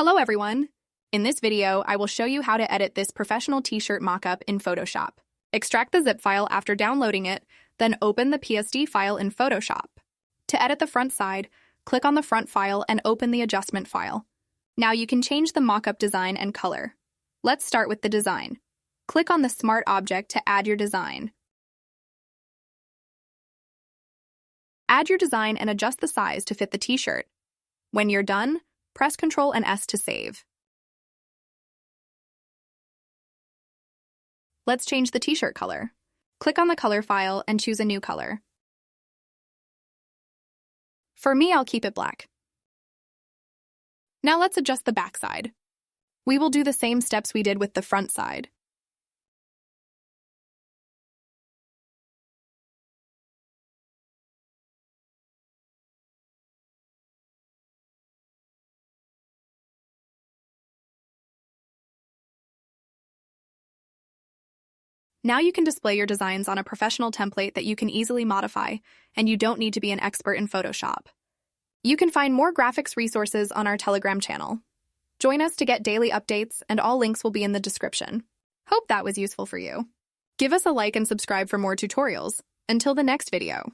Hello everyone! In this video, I will show you how to edit this professional t-shirt mockup in Photoshop. Extract the zip file after downloading it, then open the PSD file in Photoshop. To edit the front side, click on the front file and open the adjustment file. Now you can change the mockup design and color. Let's start with the design. Click on the Smart object to add your design. Add your design and adjust the size to fit the t-shirt. When you're done, press Ctrl and S to save. Let's change the t-shirt color. Click on the color file and choose a new color. For me, I'll keep it black. Now let's adjust the back side. We will do the same steps we did with the front side. Now you can display your designs on a professional template that you can easily modify, and you don't need to be an expert in Photoshop. You can find more graphics resources on our Telegram channel. Join us to get daily updates, and all links will be in the description. Hope that was useful for you. Give us a like and subscribe for more tutorials. Until the next video.